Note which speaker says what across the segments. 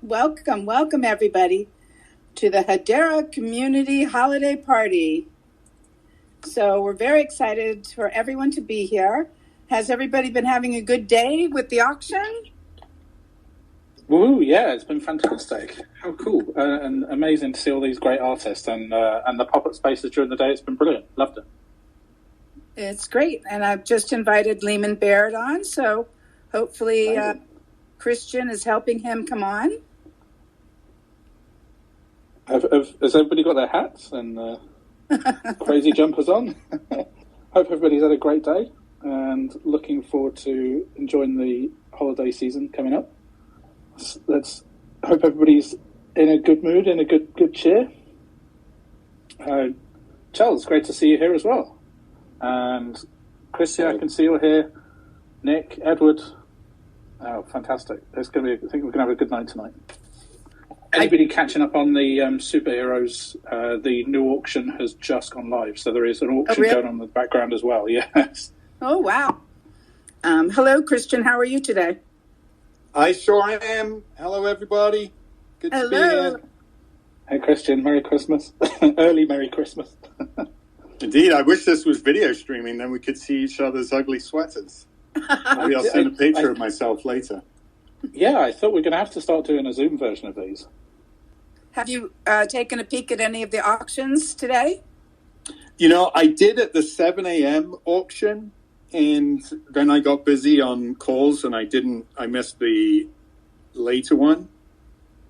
Speaker 1: Welcome everybody to the Hedera Community Holiday Party. So we're very excited for everyone to be here. Has everybody been having a good day with the auction?
Speaker 2: Woo, yeah, it's been fantastic. How cool and amazing to see all these great artists and the pop-up spaces during the day. It's been brilliant. Loved it.
Speaker 1: It's great. And I've just invited Leemon Baird on, so hopefully Christian is helping him come on.
Speaker 2: Has everybody got their hats and crazy jumpers on? Hope everybody's had a great day and looking forward to enjoying the holiday season coming up. Let's hope everybody's in a good mood, in a good cheer. Charles, great to see you here as well. And Chrissy, I can see you here. Nick, Edward. Oh, fantastic. It's going to be. I think we're going to have a good night tonight. Anybody catching up on the superheroes? The new auction has just gone live, so there is an auction going on in the background as well. Yes.
Speaker 1: Oh, wow. Hello, Christian. How are you today?
Speaker 3: I sure am. Hello, everybody. Good to be here.
Speaker 2: Hey, Christian. Merry Christmas. Early Merry Christmas.
Speaker 3: Indeed. I wish this was video streaming, then we could see each other's ugly sweaters. Maybe I'll send a picture of myself later.
Speaker 2: Yeah, I thought we were going to have to start doing a Zoom version of these.
Speaker 1: Have you taken a peek at any of the auctions today?
Speaker 3: You know, I did at the 7 a.m. auction, and then I got busy on calls, and I missed the later one.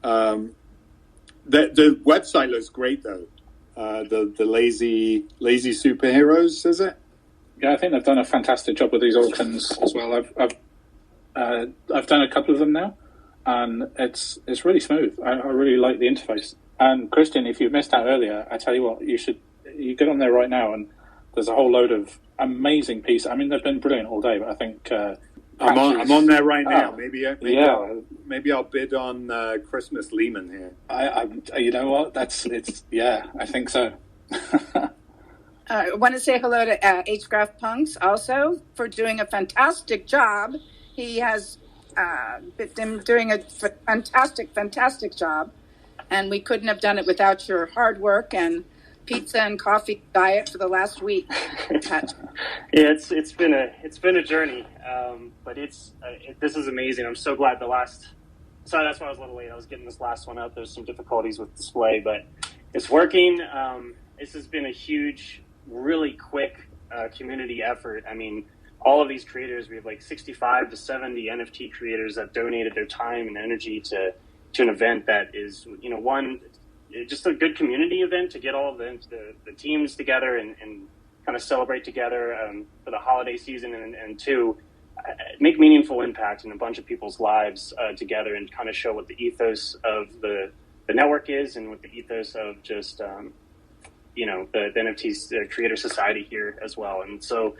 Speaker 3: The website looks great, though. The lazy superheroes, is it?
Speaker 2: Yeah, I think they've done a fantastic job with these auctions as well. I've done a couple of them now, and it's really smooth. I really like the interface. And Christian, if you missed out earlier, I tell you what, you get on there right now, and there's a whole load of amazing pieces. I mean, they've been brilliant all day, but I think
Speaker 3: I'm on there right now. Maybe I'll bid on Christmas Leemon here.
Speaker 2: You know what? I think so.
Speaker 1: I want to say hello to H-Graph Punks also for doing a fantastic job. He has been doing a fantastic job, and we couldn't have done it without your hard work and pizza and coffee diet for the last week.
Speaker 4: Yeah, it's been a journey, but this is amazing. I'm so glad sorry, that's why I was a little late. I was getting this last one up. There's some difficulties with display, but it's working. This has been a huge, really quick community effort. I mean, all of these creators, we have like 65 to 70 NFT creators that donated their time and energy to an event that is, just a good community event to get all of the teams together and kind of celebrate together for the holiday season and to make meaningful impact in a bunch of people's lives together and kind of show what the ethos of the network is and what the ethos of just, the NFT's creator society here as well. And so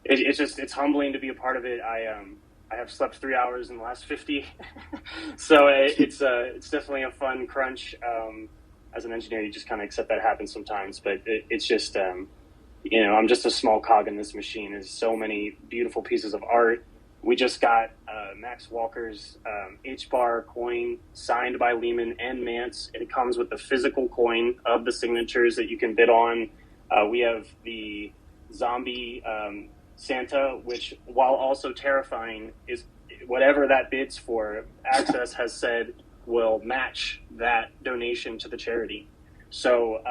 Speaker 4: it's humbling to be a part of it. I have slept 3 hours in the last 50. So it's definitely a fun crunch. As an engineer, you just kind of accept that happens sometimes, but it's just, I'm just a small cog in this machine. There's so many beautiful pieces of art. We just got Max Walker's H-bar coin signed by Leemon and Mance. It comes with the physical coin of the signatures that you can bid on. We have the zombie Santa, which, while also terrifying, is whatever that bids for, Access has said will match that donation to the charity. So,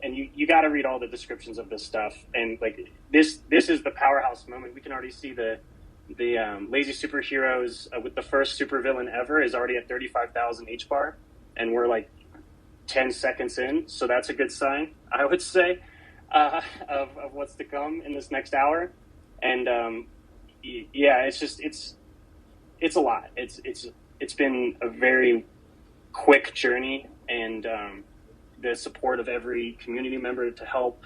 Speaker 4: and you got to read all the descriptions of this stuff. And like this is the powerhouse moment. We can already see the Lazy Superheroes with the first supervillain ever is already at 35,000 H-bar, and we're like 10 seconds in. So that's a good sign, I would say, of what's to come in this next hour. And it's a lot. It's been a very quick journey, and the support of every community member to help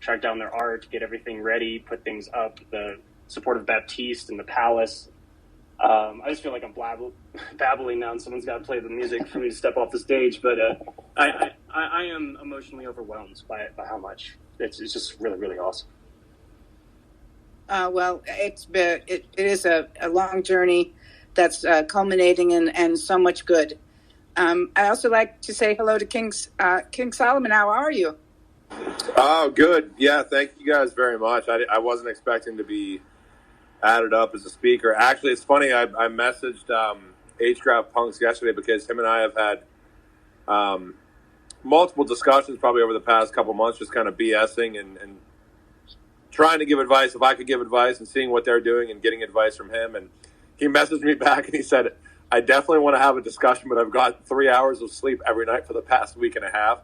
Speaker 4: track down their art, get everything ready, put things up, the support of Baptiste and the Palace. I just feel like I'm babbling now, and someone's got to play the music for me to step off the stage. But I am emotionally overwhelmed by how much. It's just really, really awesome.
Speaker 1: Well, it is a long journey that's culminating in so much good. I also like to say hello to King Solomon. How are you?
Speaker 5: Oh, good. Yeah, thank you guys very much. I wasn't expecting to be added up as a speaker. Actually, it's funny. I messaged HGraph Punks yesterday because him and I have had multiple discussions probably over the past couple months, just kind of BSing and trying to give advice if I could give advice and seeing what they're doing and getting advice from him. And he messaged me back and he said, I definitely want to have a discussion, but I've got 3 hours of sleep every night for the past week and a half.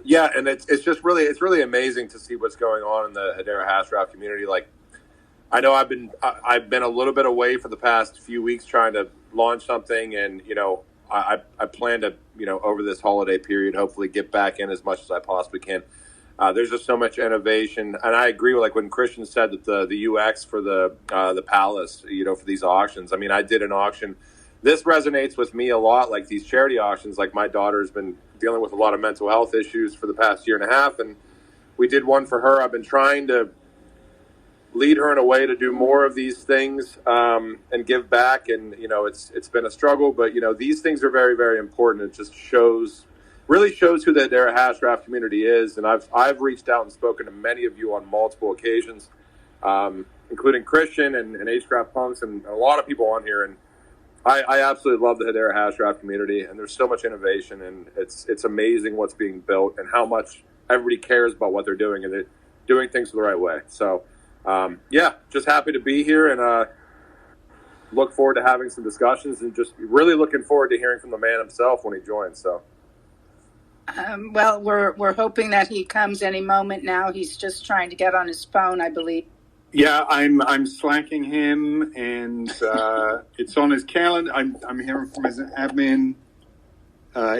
Speaker 5: Yeah, and it's just really amazing to see what's going on in the Hedera Hashgraph community. Like, I know I've been a little bit away for the past few weeks trying to launch something, and I plan to over this holiday period hopefully get back in as much as I possibly can. There's just so much innovation, and I agree with like when Christian said that the UX for the Palace, for these auctions. I mean, I did an auction. This resonates with me a lot, like these charity auctions. Like my daughter's been dealing with a lot of mental health issues for the past year and a half, and we did one for her. I've been trying to lead her in a way to do more of these things and give back, and it's been a struggle, but these things are very, very important. It just really shows who the Hedera Hashgraph community is, and I've reached out and spoken to many of you on multiple occasions, including Christian and HGraph Punks and a lot of people on here, and I absolutely love the Hedera Hashgraph community, and there's so much innovation, and it's amazing what's being built and how much everybody cares about what they're doing, and they're doing things the right way. So, just happy to be here, and look forward to having some discussions, and just really looking forward to hearing from the man himself when he joins. So,
Speaker 1: well, we're hoping that he comes any moment now. He's just trying to get on his phone, I believe.
Speaker 3: Yeah, I'm slacking him, and it's on his calendar. I'm hearing from his admin.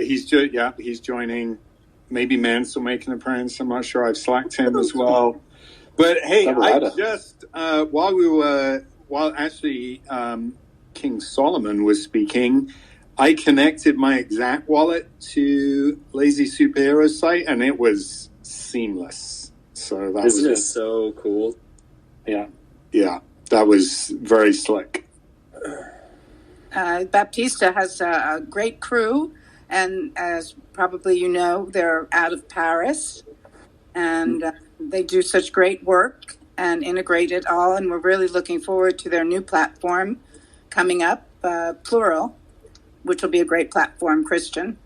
Speaker 3: He's joining. Maybe Mance will make an appearance. I'm not sure. I've slacked him as well. But hey, I just while King Solomon was speaking, I connected my Exact wallet to Lazy Superhero's site, and it was seamless. So that
Speaker 6: Isn't it so cool?
Speaker 3: Yeah, that was very slick.
Speaker 1: Baptista has a great crew, and as probably they're out of Paris, and they do such great work and integrate it all, and we're really looking forward to their new platform coming up, Plural, which will be a great platform, Christian.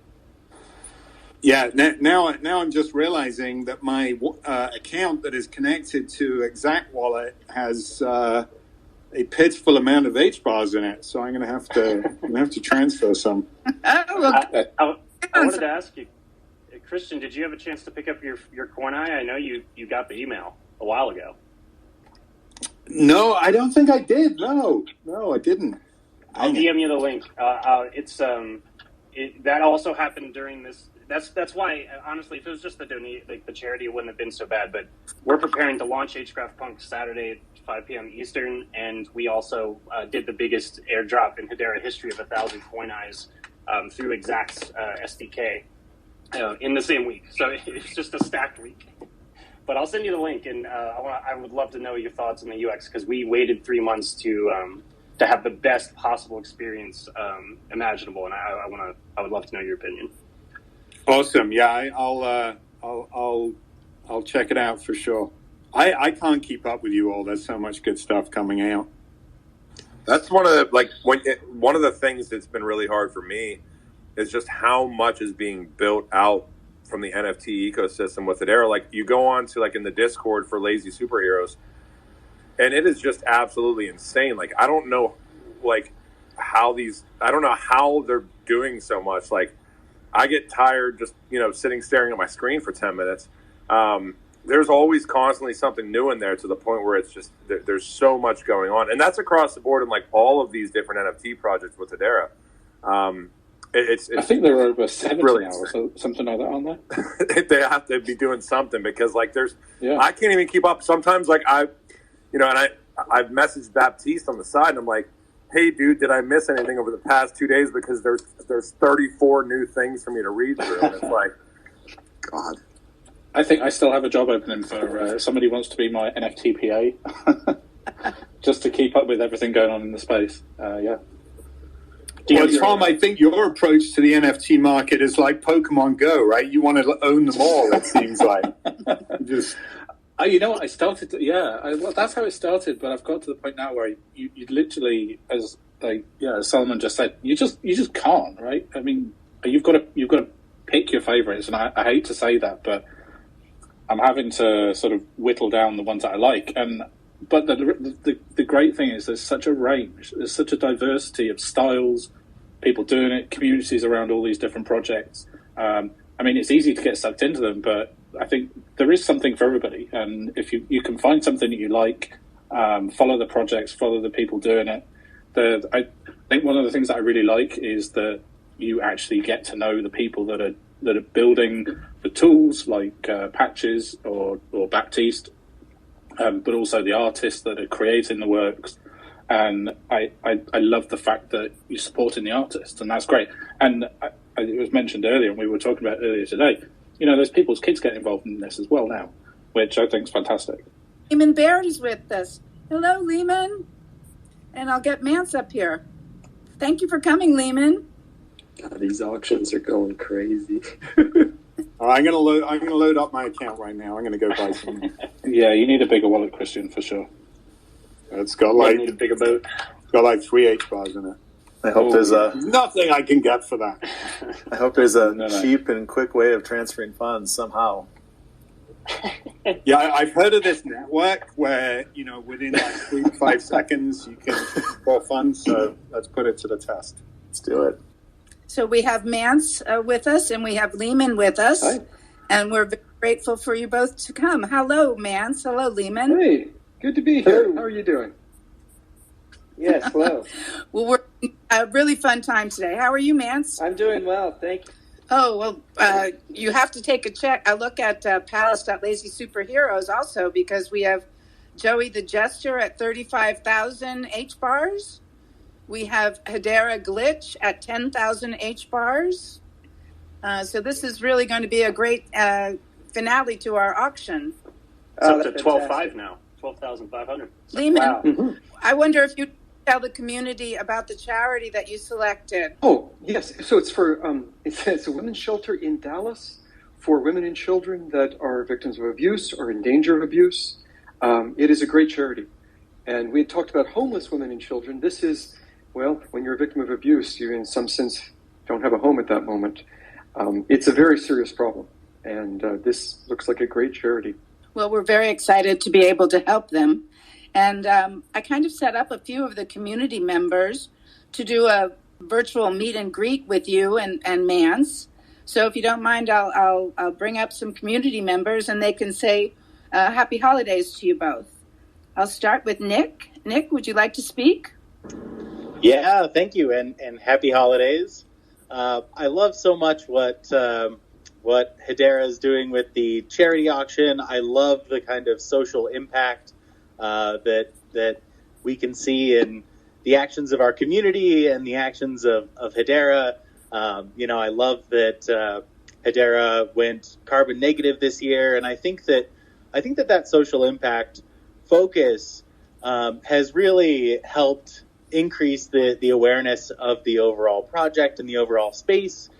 Speaker 3: Yeah, now I'm just realizing that my account that is connected to Exact Wallet has a pitiful amount of H-bars in it, so I'm going to have to transfer some.
Speaker 4: I wanted to ask you, Christian, did you have a chance to pick up your Coin Eye? I know you got the email a while ago.
Speaker 3: No, I don't think I did. No, I didn't.
Speaker 4: I'll DM you the link. That also happened during this. That's why, honestly, if it was just the charity, it wouldn't have been so bad. But we're preparing to launch HGraph Punk Saturday at 5 p.m. Eastern, and we also did the biggest airdrop in Hedera history of 1,000 Coin Eyes through Exact's SDK in the same week. So it's just a stacked week. But I'll send you the link, and I would love to know your thoughts on the UX, because we waited 3 months to have the best possible experience imaginable, and I would love to know your opinion.
Speaker 3: Awesome. Yeah, I'll check it out for sure. I can't keep up with you all. There's so much good stuff coming out.
Speaker 5: That's one of the things that's been really hard for me is just how much is being built out from the NFT ecosystem with Hedera. Like, you go on to in the Discord for Lazy Superheroes, and it is just absolutely insane. Like, I don't know how they're doing so much. Like, I get tired just, sitting staring at my screen for 10 minutes. There's always constantly something new in there, to the point where it's just, there's so much going on. And that's across the board in all of these different NFT projects with Hedera.
Speaker 2: I think there are over 70
Speaker 5: really
Speaker 2: now, or something like that, aren't there?
Speaker 5: They have to be doing something, because I can't even keep up. Sometimes I've messaged Baptiste on the side, and I'm like, hey, dude, did I miss anything over the past 2 days? Because there's 34 new things for me to read through. And it's like, God.
Speaker 2: I think I still have a job opening for somebody wants to be my NFT PA, just to keep up with everything going on in the space. Yeah.
Speaker 3: Well, Tom, I think your approach to the NFT market is like Pokemon Go, right? You want to own them all, it seems like. Just...
Speaker 2: You know what? I started. Well, that's how it started. But I've got to the point now where you literally, as Solomon just said, you just can't, right? I mean, you've got to pick your favorites, and I hate to say that, but I'm having to sort of whittle down the ones that I like. But the great thing is there's such a range, there's such a diversity of styles, people doing it, communities around all these different projects. I mean, it's easy to get sucked into them, but I think there is something for everybody. And if you can find something that you like, follow the projects, follow the people doing it. I think one of the things that I really like is that you actually get to know the people that are building the tools, like Patches or Baptiste, but also the artists that are creating the works. And I love the fact that you're supporting the artists, and that's great. And it was mentioned earlier, and we were talking about earlier today, there's people's kids getting involved in this as well now, which I think is fantastic.
Speaker 1: Leemon Baird is with us. Hello, Leemon. And I'll get Mance up here. Thank you for coming, Leemon.
Speaker 6: God, these auctions are going crazy.
Speaker 3: I'm gonna load up my account right now. I'm gonna go buy some.
Speaker 2: Yeah, you need a bigger wallet, Christian, for sure.
Speaker 3: It's got
Speaker 4: need a bigger boat.
Speaker 3: It's got like 3 H bars in it.
Speaker 6: I hope there's
Speaker 3: nothing I can get for that.
Speaker 6: I hope there's a cheap and quick way of transferring funds somehow.
Speaker 3: Yeah, I've heard of this network where within like 3 to 5 seconds you can transfer funds. So let's put it to the test.
Speaker 6: Let's do it.
Speaker 1: So we have Mance with us, and we have Leemon with us.
Speaker 7: Hi.
Speaker 1: And we're very grateful for you both to come. Hello, Mance. Hello, Leemon.
Speaker 7: Hey, good to be here. How are you doing? Yes, hello.
Speaker 1: Well, we're a really fun time today. How are you, Mance?
Speaker 7: I'm doing well, thank you.
Speaker 1: Oh, well, you have to take a look at Palace.Lazy Superheroes also, because we have Joey the Jester at 35,000 H bars. We have Hedera Glitch at 10,000 H bars. So this is really going to be a great finale to our auction.
Speaker 4: It's up to 12,500 now, 12,500.
Speaker 1: Leemon,
Speaker 7: Wow. Mm-hmm.
Speaker 1: I wonder if you tell the community about the charity that you selected.
Speaker 7: Oh, yes. So it's for it's a women's shelter in Dallas for women and children that are victims of abuse or in danger of abuse. It is a great charity. And we had talked about homeless women and children. This is, well, when you're a victim of abuse, you in some sense don't have a home at that moment. It's a very serious problem. And this looks like a great charity.
Speaker 1: Well, we're very excited to be able to help them. And I kind of set up a few of the community members to do a virtual meet and greet with you and Mance. So if you don't mind, I'll bring up some community members and they can say happy holidays to you both. I'll start with Nick. Nick, would you like to speak?
Speaker 8: Yeah, thank you, and happy holidays. I love so much what Hedera is doing with the charity auction. I love the kind of social impact that we can see in the actions of our community and the actions of Hedera. I love that Hedera went carbon negative this year, and I think that social impact focus has really helped increase the awareness of the overall project and the overall space.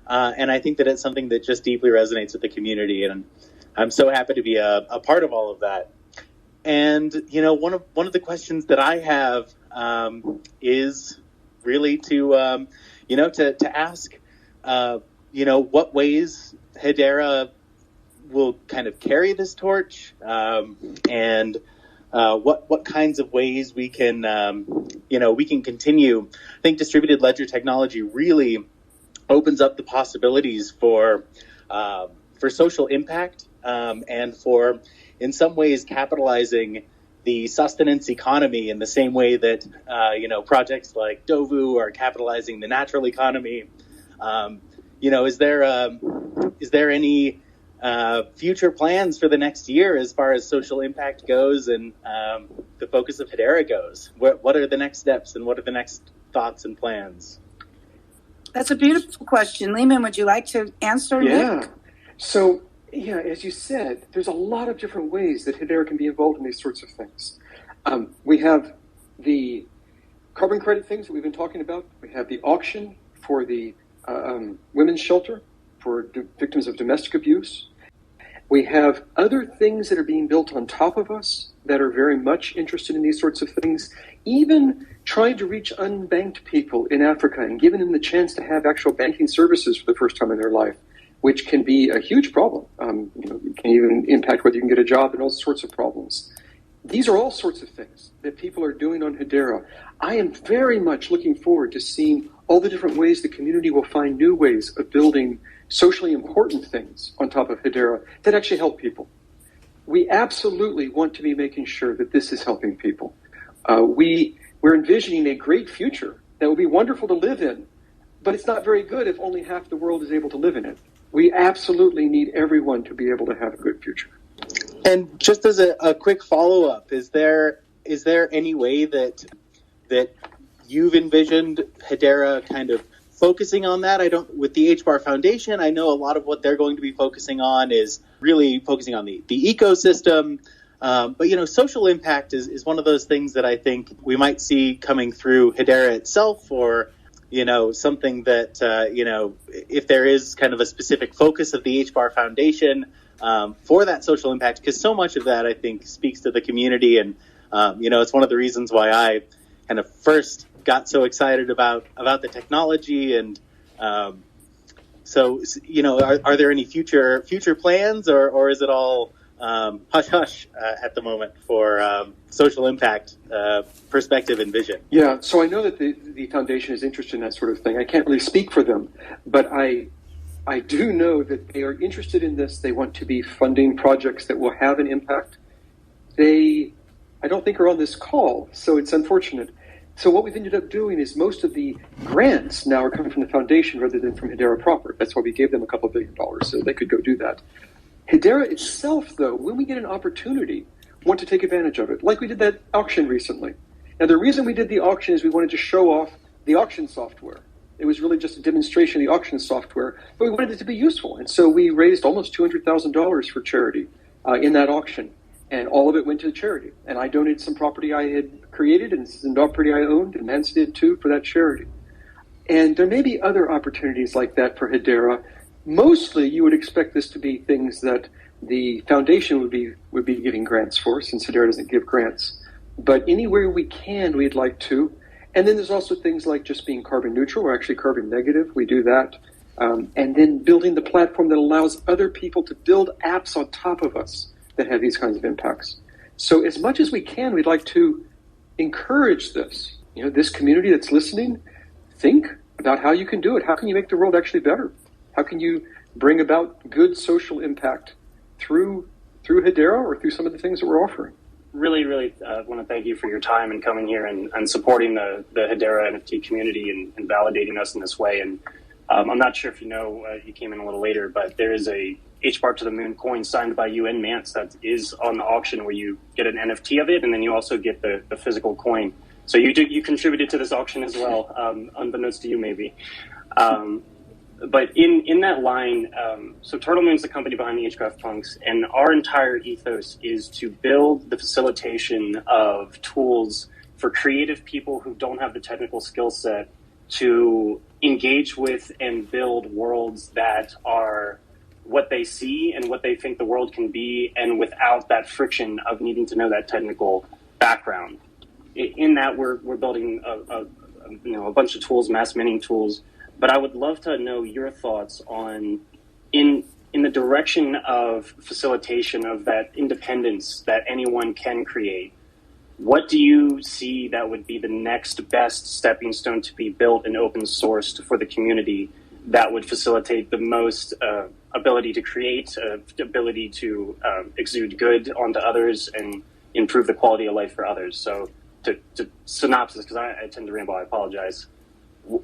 Speaker 8: And I think that it's something that just deeply resonates with the community, and I'm so happy to be a part of all of that. And one of the questions that I have is really to ask what ways Hedera will kind of carry this torch, and what kinds of ways we can continue. I think distributed ledger technology really opens up the possibilities for social impact, and for, in some ways, capitalizing the sustenance economy in the same way that projects like Dovu are capitalizing the natural economy. Is there any future plans for the next year as far as social impact goes and the focus of Hedera goes? What are the next steps and what are the next thoughts and plans?
Speaker 1: That's a beautiful question. Leemon, would you like to answer?
Speaker 7: Yeah.
Speaker 1: Nick?
Speaker 7: So, as you said, there's a lot of different ways that Hedera can be involved in these sorts of things. We have the carbon credit things that we've been talking about. We have the auction for the women's shelter for victims of domestic abuse. We have other things that are being built on top of us that are very much interested in these sorts of things, even trying to reach unbanked people in Africa and giving them the chance to have actual banking services for the first time in their life, which can be a huge problem. It can even impact whether you can get a job and all sorts of problems. These are all sorts of things that people are doing on Hedera. I am very much looking forward to seeing all the different ways the community will find new ways of building socially important things on top of Hedera that actually help people. We absolutely want to be making sure that this is helping people. We're envisioning a great future that will be wonderful to live in, but it's not very good if only half the world is able to live in it. We absolutely need everyone to be able to have a good future.
Speaker 8: And just as a quick follow-up, is there any way that you've envisioned Hedera kind of focusing on that? With the HBAR Foundation, I know a lot of what they're going to be focusing on is really focusing on the ecosystem. But, social impact is one of those things that I think we might see coming through Hedera itself, or, something that, if there is kind of a specific focus of the HBAR Foundation for that social impact, because so much of that, I think, speaks to the community. And, it's one of the reasons why I kind of first got so excited about the technology. And so, are there any future plans, or is it all hush hush at the moment for social impact perspective and vision?
Speaker 7: Yeah, so I know that the foundation is interested in that sort of thing. I can't really speak for them, but I do know that they are interested in this. They want to be funding projects that will have an impact. I don't think are on this call, so it's unfortunate. So what we've ended up doing is most of the grants now are coming from the foundation rather than from Hedera proper. That's why we gave them a couple $1 billion so they could go do that. Hedera itself, though, when we get an opportunity, want to take advantage of it, like we did that auction recently. Now, the reason we did the auction is we wanted to show off the auction software. It was really just a demonstration of the auction software, but we wanted it to be useful. And so we raised almost $200,000 for charity in that auction, and all of it went to charity. And I donated some property I had created and some property I owned, and Mance did too, for that charity. And there may be other opportunities like that for Hedera. Mostly, you would expect this to be things that the foundation would be giving grants for, since Hedera doesn't give grants. But anywhere we can, we'd like to. And then there's also things like just being carbon neutral or actually carbon negative. We do that. And then building the platform that allows other people to build apps on top of us that have these kinds of impacts. So as much as we can, we'd like to encourage this. This community that's listening, think about how you can do it. How can you make the world actually better? How can you bring about good social impact through Hedera or through some of the things that we're offering?
Speaker 4: Really, really want to thank you for your time and coming here and supporting the Hedera NFT community and validating us in this way. And I'm not sure if you came in a little later, but there is a HBAR to the Moon coin signed by you and Mance that is on the auction where you get an NFT of it, and then you also get the physical coin. So you contributed to this auction as well, unbeknownst to you maybe. But in that line, so Turtle Moon's the company behind the HCraft Punks, and our entire ethos is to build the facilitation of tools for creative people who don't have the technical skill set to engage with and build worlds that are what they see and what they think the world can be, and without that friction of needing to know that technical background. In that, we're building a bunch of tools, mass minting tools. But I would love to know your thoughts on, in the direction of facilitation of that independence that anyone can create, what do you see that would be the next best stepping stone to be built and open sourced for the community that would facilitate the most ability to create, ability to exude good onto others and improve the quality of life for others? So to synopsis, because I tend to ramble, I apologize.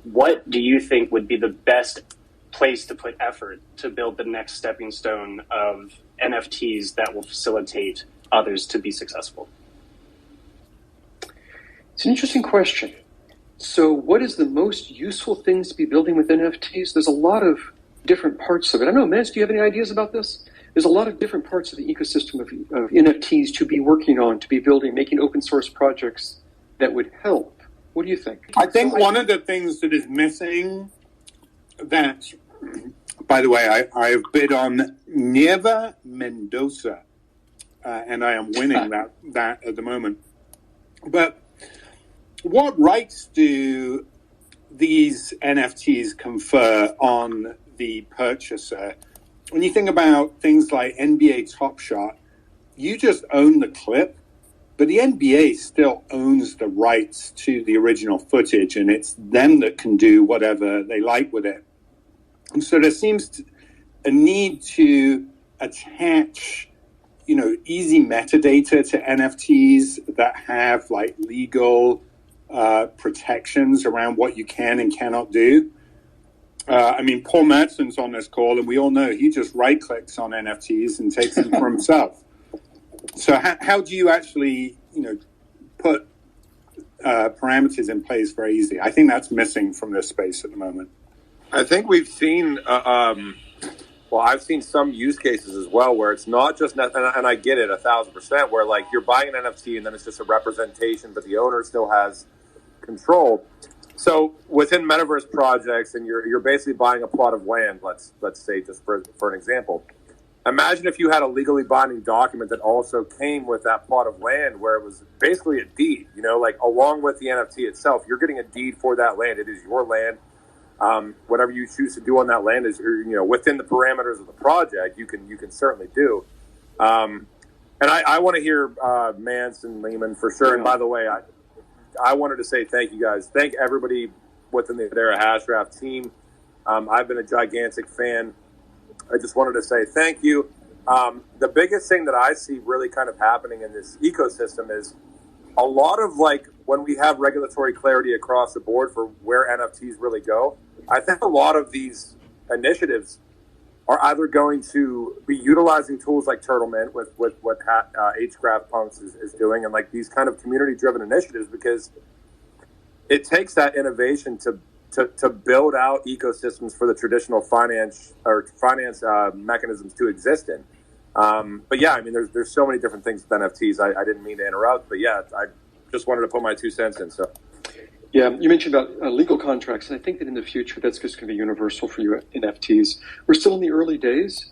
Speaker 4: What do you think would be the best place to put effort to build the next stepping stone of NFTs that will facilitate others to be successful?
Speaker 7: It's an interesting question. So what is the most useful things to be building with NFTs? There's a lot of different parts of it. I don't know, Mance, do you have any ideas about this? There's a lot of different parts of the ecosystem of NFTs to be working on, to be building, making open source projects that would help. What do you think?
Speaker 3: I think one of the things that is missing that, by the way, I've bid on Nieva Mendoza, and I am winning that at the moment. But what rights do these NFTs confer on the purchaser? When you think about things like NBA Top Shot, you just own the clip, but the NBA still owns the rights to the original footage, and it's them that can do whatever they like with it. And so there seems a need to attach, easy metadata to NFTs that have like legal protections around what you can and cannot do. Paul Mertzon's on this call, and we all know he just right-clicks on NFTs and takes them for himself. So how do you actually, put parameters in place very easily? I think that's missing from this space at the moment.
Speaker 5: I think we've seen, I've seen some use cases as well where it's not just, and I get it 1,000%, where like you're buying an NFT and then it's just a representation, but the owner still has control. So within metaverse projects, and you're basically buying a plot of land, let's say, just for an example. Imagine if you had a legally binding document that also came with that plot of land, where it was basically a deed. Like along with the NFT itself, you're getting a deed for that land. It is your land. Whatever you choose to do on that land is, within the parameters of the project, you can certainly do. And I want to hear Mance and Leemon for sure. And by the way, I wanted to say thank you guys. Thank everybody within the Hedera Hashgraph team. I've been a gigantic fan. I just wanted to say thank you. The biggest thing that I see really kind of happening in this ecosystem is a lot of like when we have regulatory clarity across the board for where NFTs really go, I think a lot of these initiatives are either going to be utilizing tools like Turtlemint with what Hgraph Punks is doing, and like these kind of community-driven initiatives, because it takes that innovation to build out ecosystems for the traditional finance mechanisms to exist in. But yeah, there's so many different things with NFTs. I didn't mean to interrupt, but yeah, I just wanted to put my 2 cents in. So.
Speaker 7: Yeah, you mentioned about legal contracts, and I think that in the future that's just going to be universal for you NFTs. We're still in the early days,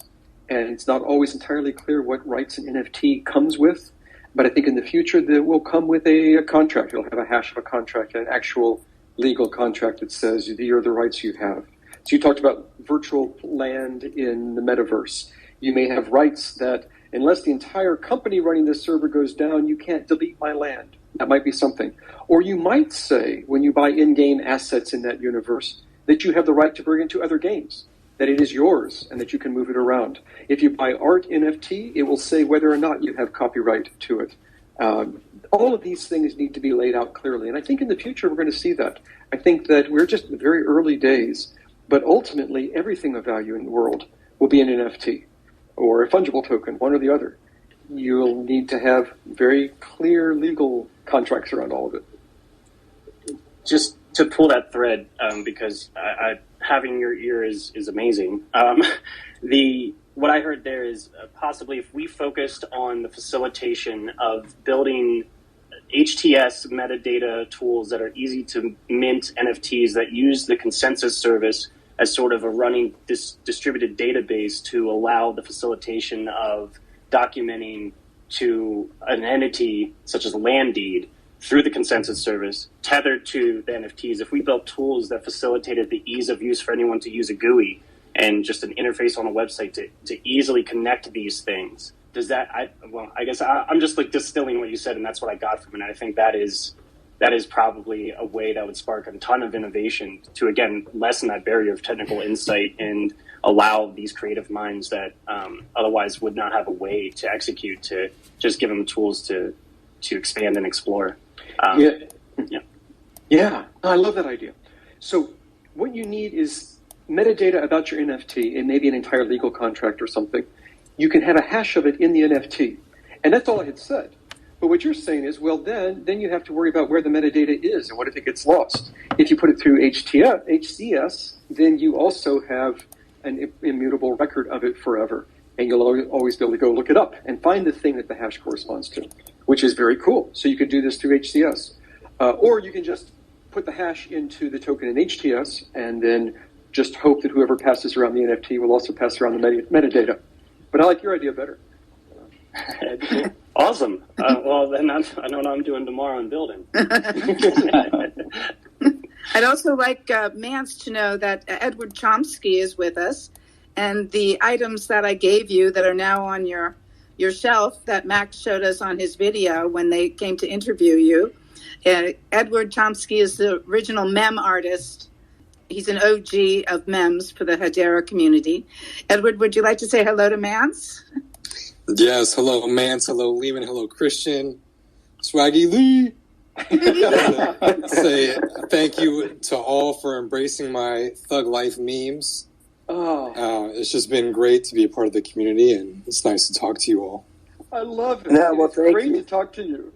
Speaker 7: and it's not always entirely clear what rights an NFT comes with, but I think in the future that will come with a contract. It'll have a hash of a contract, an actual legal contract that says these are the rights you have. So you talked about virtual land in the metaverse. You may have rights that unless the entire company running this server goes down, you can't delete my land. That might be something. Or you might say, when you buy in-game assets in that universe, that you have the right to bring it to other games, that it is yours and that you can move it around. If you buy art NFT, it will say whether or not you have copyright to it. All of these things need to be laid out clearly. And I think in the future we're going to see that. I think that we're just in the very early days, but ultimately everything of value in the world will be an NFT or a fungible token, one or the other. You'll need to have very clear legal contracts around all of it.
Speaker 4: Just to pull that thread, because having your ear is amazing. What I heard there is possibly if we focused on the facilitation of building HTS metadata tools that are easy to mint NFTs that use the consensus service as sort of a running distributed database to allow the facilitation of documenting to an entity such as a land deed through the consensus service tethered to the NFTs. If we built tools that facilitated the ease of use for anyone to use a GUI and just an interface on a website to easily connect these things, does that, I guess I'm just like distilling what you said, and that's what I got from it. I think that is probably a way that would spark a ton of innovation to, again, lessen that barrier of technical insight and allow these creative minds that otherwise would not have a way to execute to just give them tools to expand and explore.
Speaker 7: Yeah, I love that idea. So what you need is metadata about your NFT and maybe an entire legal contract or something. You can have a hash of it in the NFT. And that's all I had said. But what you're saying is, well, then you have to worry about where the metadata is and what if it gets lost. If you put it through HCS, then you also have an immutable record of it forever. And you'll always be able to go look it up and find the thing that the hash corresponds to, which is very cool. So you could do this through HCS. Or you can just put the hash into the token in HTS and then just hope that whoever passes around the NFT will also pass around the metadata. But I like your idea better.
Speaker 4: Awesome. Well, then I know what I'm doing tomorrow in building.
Speaker 1: I'd also like Mance to know that Edward Chomsky is with us, and the items that I gave you that are now on your shelf that Max showed us on his video when they came to interview you. Edward Chomsky is the original meme artist. He's an OG of memes for the Hedera community. Edward, would you like to say hello to Mance?
Speaker 9: Yes, hello Mance, hello Leemon, hello Christian, Swaggy Lee. Say thank you to all for embracing my thug life memes. It's just been great to be a part of the community, and it's nice to talk to you all.
Speaker 7: I love it.
Speaker 10: No, well,
Speaker 7: it's great to talk to you.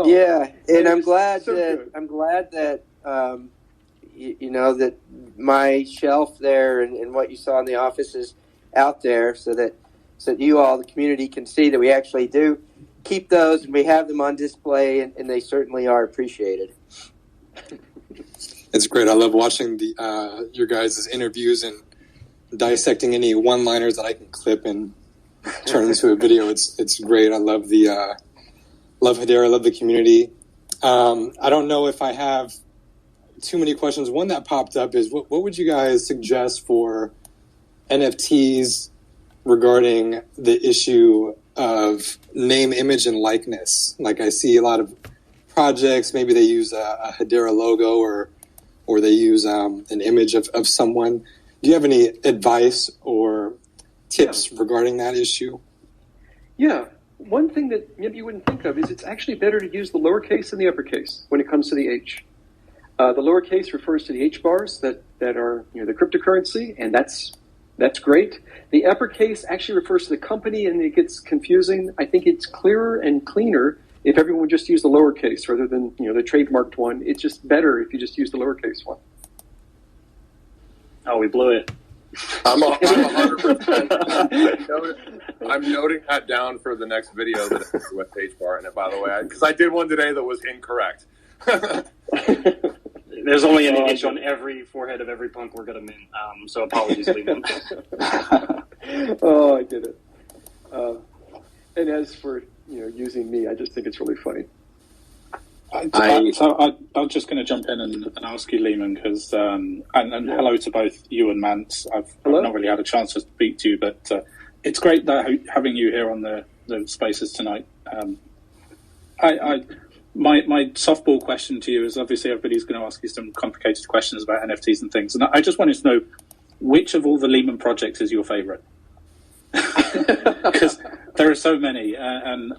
Speaker 10: Yeah, and I'm glad
Speaker 7: so
Speaker 10: that you know that my shelf there and what you saw in the office is out there, so that you all, the community, can see that we actually do keep those and we have them on display, and they certainly are appreciated.
Speaker 9: It's great. I love watching your guys' interviews and dissecting any one-liners that I can clip and turn into a video. It's great. I love love Hedera, love the community. I don't know if I have too many questions. One that popped up is what would you guys suggest for NFTs regarding the issue of name, image, and likeness? Like, I see a lot of projects, maybe they use a Hedera logo or they use an image of someone. Do you have any advice or tips regarding that issue?
Speaker 7: Yeah. One thing that maybe you wouldn't think of is it's actually better to use the lowercase than the uppercase when it comes to the H. The lowercase refers to the H bars that are the cryptocurrency, and that's great. The uppercase actually refers to the company, and it gets confusing. I think it's clearer and cleaner if everyone would just use the lowercase rather than the trademarked one. It's just better if you just use the lowercase one.
Speaker 4: Oh, we blew it.
Speaker 5: I'm 100%. I'm noting that down for the next video that I do with H bar in it, by the way, because I did one today that was incorrect.
Speaker 4: There's only an inch on every forehead of every punk we're going to mint, so apologies, Leemon.
Speaker 7: Oh, I get it. And as for using me, I just think it's really funny.
Speaker 2: I'm just going to jump in and ask you, Leemon, because and hello to both you and Mance. I've not really had a chance to speak to you, but it's great that having you here on the spaces tonight. My softball question to you is, obviously everybody's going to ask you some complicated questions about NFTs and things, and I just wanted to know which of all the Leemon projects is your favorite, because there are so many, and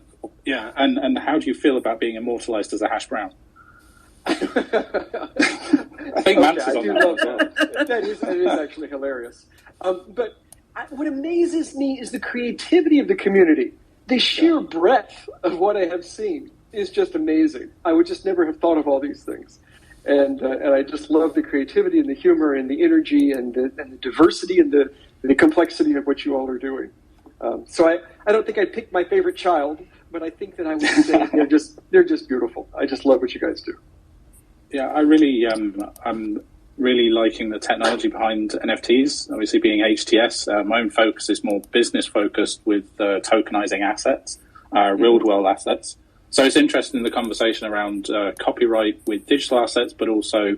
Speaker 2: how do you feel about being immortalized as a hash brown? I think Mance is on that as well.
Speaker 7: That is actually hilarious. But what amazes me is the creativity of the community. The sheer breadth of what I have seen is just amazing. I would just never have thought of all these things. And I just love the creativity and the humor and the energy and the diversity and the complexity of what you all are doing. So I don't think I'd pick my favorite child, but I think that I would say they're just beautiful. I just love what you guys do.
Speaker 2: Yeah, I really I'm really liking the technology behind NFTs. Obviously, being HTS, my own focus is more business focused with tokenizing assets, real world assets. So it's interesting, the conversation around copyright with digital assets, but also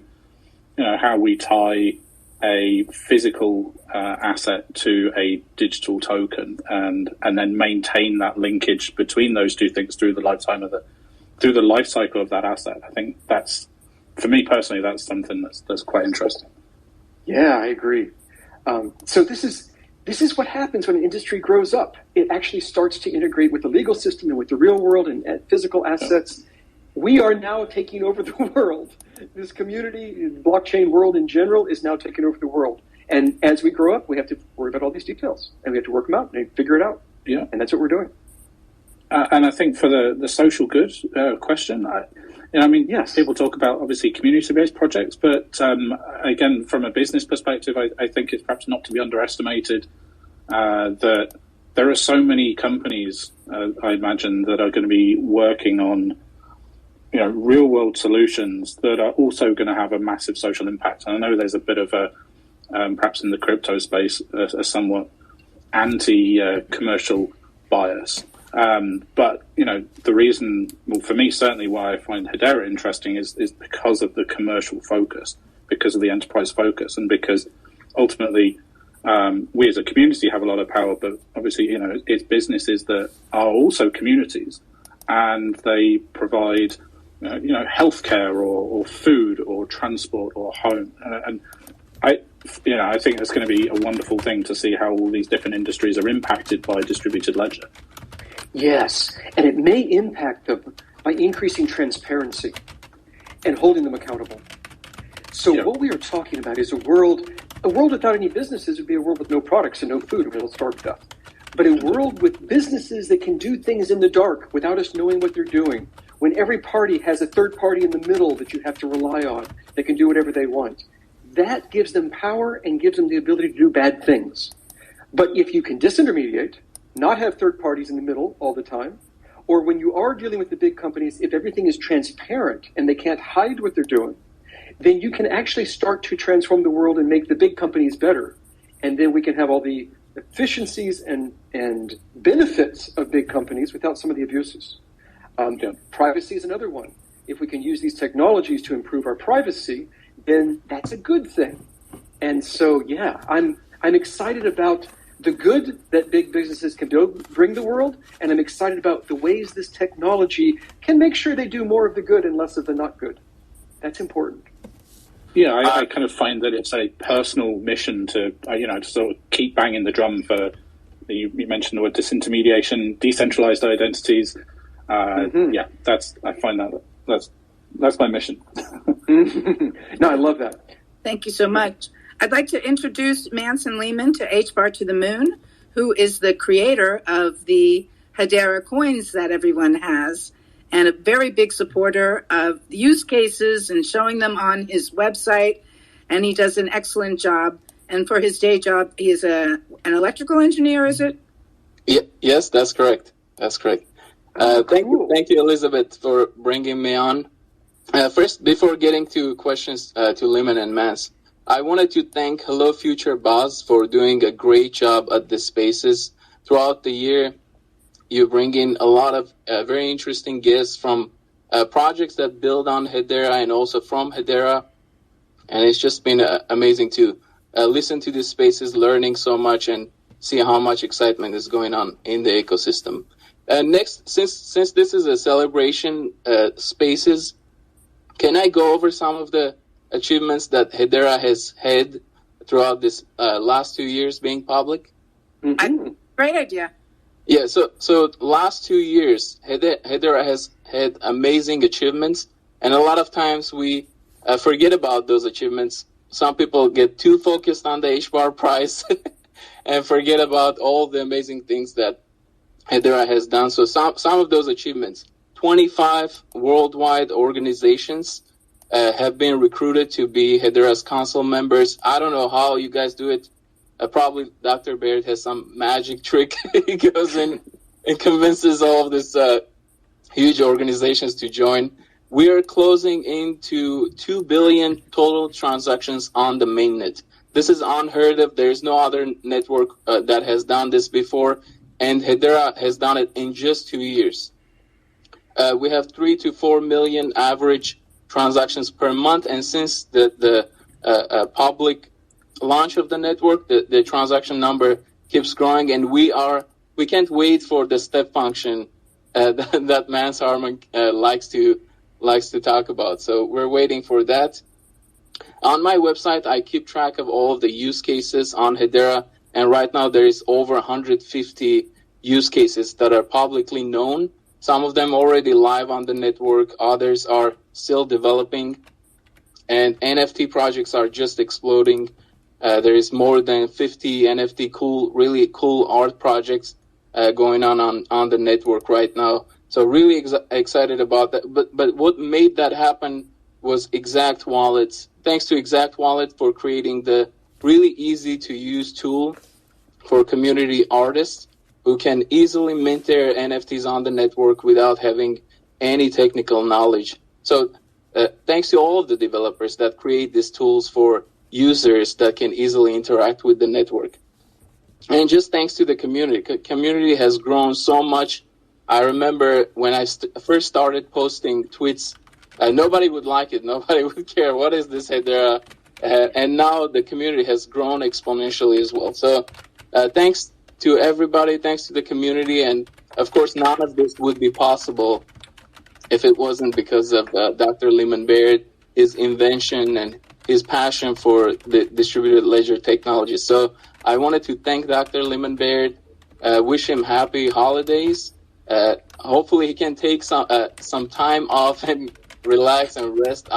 Speaker 2: how we tie a physical asset to a digital token, and then maintain that linkage between those two things through the life cycle of that asset. I think that's, for me personally, that's something that's quite interesting.
Speaker 7: Yeah, I agree. So this is what happens when an industry grows up. It actually starts to integrate with the legal system and with the real world and physical assets. We are now taking over the world. This community, blockchain world in general, is now taking over the world. And as we grow up, we have to worry about all these details, and we have to work them out and figure it out.
Speaker 2: Yeah,
Speaker 7: and that's what we're doing.
Speaker 2: And I think for the social good question, yes, people talk about obviously community-based projects, but again, from a business perspective, I think it's perhaps not to be underestimated that there are so many companies, I imagine, that are going to be working on real world solutions that are also going to have a massive social impact. And I know there's a bit of a perhaps in the crypto space a somewhat anti-commercial bias. But the reason, well, for me certainly, why I find Hedera interesting is because of the commercial focus, because of the enterprise focus, and because ultimately we as a community have a lot of power. But obviously, it's businesses that are also communities, and they provide healthcare or food or transport or home. And I think it's going to be a wonderful thing to see how all these different industries are impacted by distributed ledger.
Speaker 7: Yes, and it may impact them by increasing transparency and holding them accountable. So what we are talking about is a world without any businesses would be a world with no products and no food, and we'll starve to death. But a world with businesses that can do things in the dark without us knowing what they're doing, when every party has a third party in the middle that you have to rely on, that can do whatever they want. That gives them power and gives them the ability to do bad things. But if you can disintermediate, not have third parties in the middle all the time, or when you are dealing with the big companies, if everything is transparent and they can't hide what they're doing, then you can actually start to transform the world and make the big companies better. And then we can have all the efficiencies and benefits of big companies without some of the abuses. Privacy is another one. If we can use these technologies to improve our privacy, then that's a good thing. And so, I'm excited about the good that big businesses can bring the world, and I'm excited about the ways this technology can make sure they do more of the good and less of the not good. That's important.
Speaker 2: Yeah, I kind of find that it's a personal mission to sort of keep banging the drum for. You mentioned the word disintermediation, decentralized identities. Yeah, I find that's my mission.
Speaker 7: No, I love that.
Speaker 1: Thank you so much. I'd like to introduce Manson Leemon to H-Bar to the Moon, who is the creator of the Hedera coins that everyone has, and a very big supporter of use cases and showing them on his website. And he does an excellent job. And for his day job, he is an electrical engineer, is it?
Speaker 11: Yes, that's correct. That's correct. Thank you, Elizabeth, for bringing me on. First, before getting to questions to Leemon and Mans, I wanted to thank Hello Future Boz for doing a great job at the spaces. Throughout the year, you bring in a lot of very interesting guests from projects that build on Hedera and also from Hedera. And it's just been amazing to listen to these spaces, learning so much and see how much excitement is going on in the ecosystem. Next, since this is a celebration spaces, can I go over some of the achievements that Hedera has had throughout this last 2 years being public?
Speaker 1: Mm-hmm. Great idea.
Speaker 11: Yeah, so last 2 years, Hedera has had amazing achievements, and a lot of times we forget about those achievements. Some people get too focused on the H-bar price and forget about all the amazing things that Hedera has done. So some of those achievements, 25 worldwide organizations have been recruited to be Hedera's council members. I don't know how you guys do it. Probably Dr. Baird has some magic trick. He goes in and convinces all of these huge organizations to join. We are closing into 2 billion total transactions on the mainnet. This is unheard of. There's no other network that has done this before, and Hedera has done it in just 2 years. We have 3 to 4 million average transactions per month, and since the public launch of the network, the transaction number keeps growing, and we can't wait for the step function that Mans Harmon likes to talk about. So we're waiting for that. On my website, I keep track of all of the use cases on Hedera, and right now there is over 150 use cases that are publicly known. Some of them already live on the network, others are still developing, and NFT projects are just exploding. There is more than 50 NFT really cool art projects going on the network right now. So really excited about that. But what made that happen was Exact Wallets. Thanks to Exact Wallet for creating the really easy to use tool for community artists who can easily mint their NFTs on the network without having any technical knowledge. So thanks to all of the developers that create these tools for users that can easily interact with the network. And just thanks to the community. Community has grown so much. I remember when I first started posting tweets, nobody would like it. Nobody would care. What is this Hedera? And now the community has grown exponentially as well. So thanks to everybody. Thanks to the community. And, of course, none of this would be possible if it wasn't because of Dr. Leemon Baird, his invention and his passion for the distributed ledger technology. So I wanted to thank Dr. Leemon Baird, wish him happy holidays. Hopefully he can take some time off and relax and rest.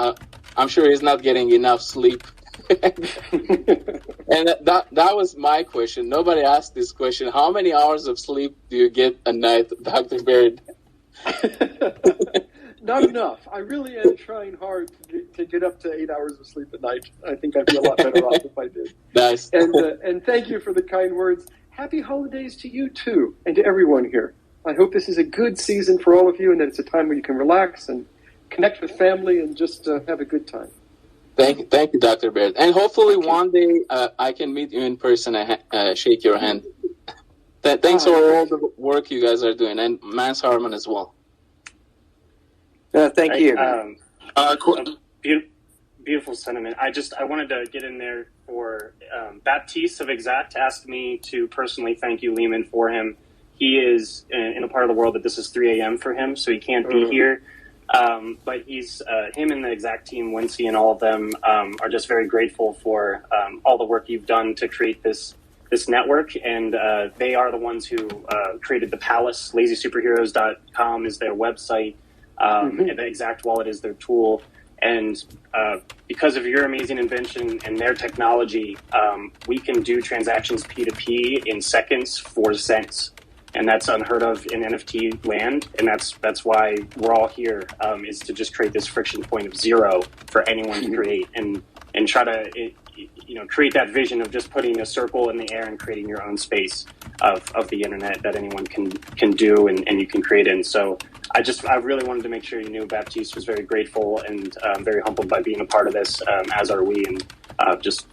Speaker 11: I'm sure he's not getting enough sleep. And that was my question. Nobody asked this question. How many hours of sleep do you get a night, Dr. Baird?
Speaker 7: Not enough. I really am trying hard to get up to 8 hours of sleep at night. I think I'd be a lot better off if I did.
Speaker 11: Nice.
Speaker 7: And thank you for the kind words. Happy holidays to you too, and to everyone here. I hope this is a good season for all of you, and that it's a time where you can relax and connect with family and just have a good time.
Speaker 11: Thank you, Dr. Baird. And hopefully one day I can meet you in person and shake your hand. Thanks for all the work you guys are doing, and Mans Harmon as well.
Speaker 10: Thank you.
Speaker 4: Beautiful sentiment. I wanted to get in there for Baptiste of Exact asked me to personally thank you, Leemon, for him. He is in a part of the world that this is 3 a.m. for him, so he can't be here. But he's him and the Exact team, Wincy and all of them, are just very grateful for all the work you've done to create this network. And they are the ones who created the Palace. LazySuperheroes.com is their website. And the Exact Wallet is their tool. And because of your amazing invention and their technology, we can do transactions P2P in seconds for cents. And that's unheard of in NFT land. And that's why we're all here, is to just create this friction point of zero for anyone to create and try to create that vision of just putting a circle in the air and creating your own space of the internet that anyone can do and you can create in. So I really wanted to make sure you knew Baptiste was very grateful and very humbled by being a part of this, as are we. And just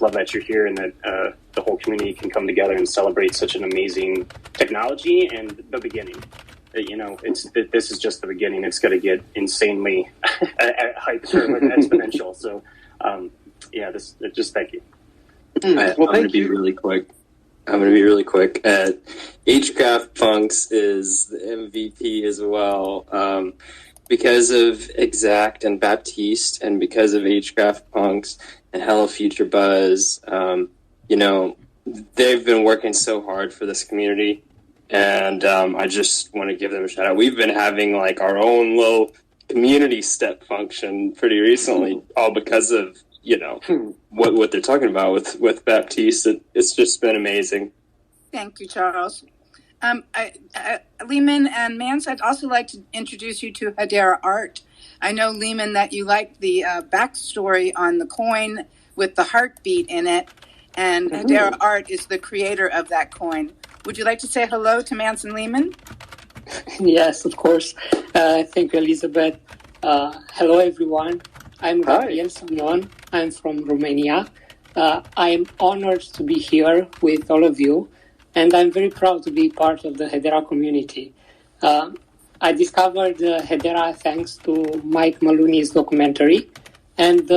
Speaker 4: love that you're here and that the whole community can come together and celebrate such an amazing technology and the beginning. This is just the beginning. It's going to get insanely exponential. So, just thank you.
Speaker 12: I'm going to be really quick. HCraft Punks is the MVP as well. Because of Exact and Baptiste, and because of HCraft Punks and Hello Future Buzz, they've been working so hard for this community, and I just want to give them a shout out. We've been having our own little community step function pretty recently, all because of what they're talking about with Baptiste. It's just been amazing.
Speaker 1: Thank you, Charles. Leemon and Mans, I'd also like to introduce you to Hedera art. I know, Leemon, that you like the backstory on the coin with the heartbeat in it, and Hedera art is the creator of that coin. Would you like to say hello to Mans and Leemon?
Speaker 13: Yes, of course. Thank you, Elizabeth. Hello, everyone. I'm Gabriel Samion. I'm from Romania. I am honored to be here with all of you, and I'm very proud to be part of the Hedera community. I discovered Hedera thanks to Mike Maloney's documentary, and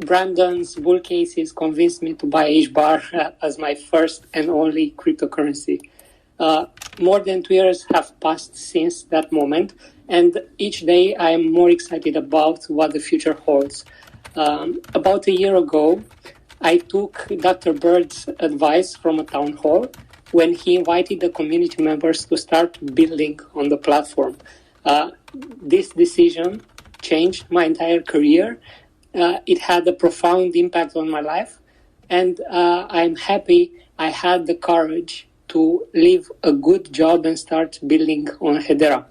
Speaker 13: Brandon's bull cases convinced me to buy HBAR as my first and only cryptocurrency. More than 2 years have passed since that moment, and each day I am more excited about what the future holds. About a year ago, I took Dr. Baird's advice from a town hall when he invited the community members to start building on the platform. This decision changed my entire career. It had a profound impact on my life, and I'm happy I had the courage to leave a good job and start building on Hedera.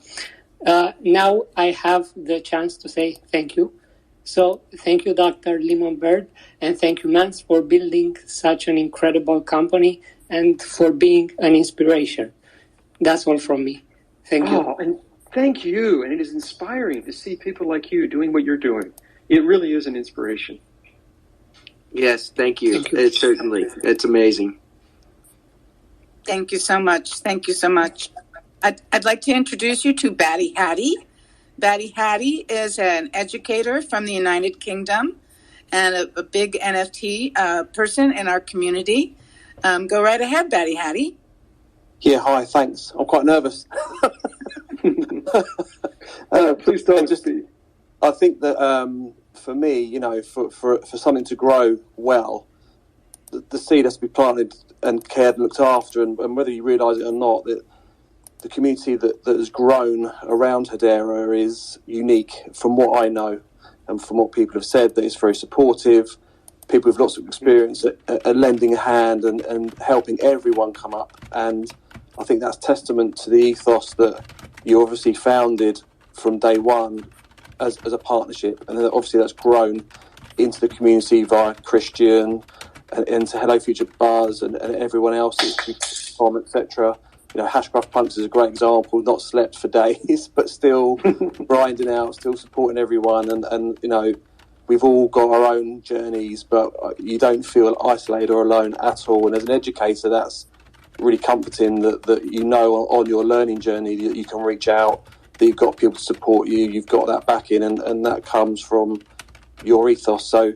Speaker 13: Now I have the chance to say thank you. So thank you, Dr. Leemon Baird, and thank you, Mans, for building such an incredible company and for being an inspiration. That's all from me. Thank you.
Speaker 7: Thank you. And it is inspiring to see people like you doing what you're doing. It really is an inspiration.
Speaker 10: Yes, thank you. It's amazing.
Speaker 1: Thank you so much. Thank you so much. I'd like to introduce you to Batty Hattie. Batty Hattie is an educator from the United Kingdom and a big NFT person in our community. Go right ahead, Batty Hattie.
Speaker 14: Yeah, hi, thanks. I'm quite nervous.
Speaker 7: Please don't.
Speaker 14: I think that for me, you know, for something to grow well, the seed has to be planted and cared and looked after, and whether you realise it or not, that the community that has grown around Hedera is unique from what I know and from what people have said, that it's very supportive. People with lots of experience are lending a hand and helping everyone come up. And I think that's testament to the ethos that you obviously founded from day one as a partnership. And then obviously that's grown into the community via Christian and into Hello Future Buzz and everyone else, Tom, etc. You know, Hashcraft Punks is a great example, not slept for days, but still grinding out, still supporting everyone. And you know, we've all got our own journeys, but you don't feel isolated or alone at all. And as an educator, that's really comforting that you know on your learning journey that you can reach out, that you've got people to support you, you've got that backing, and that comes from your ethos. So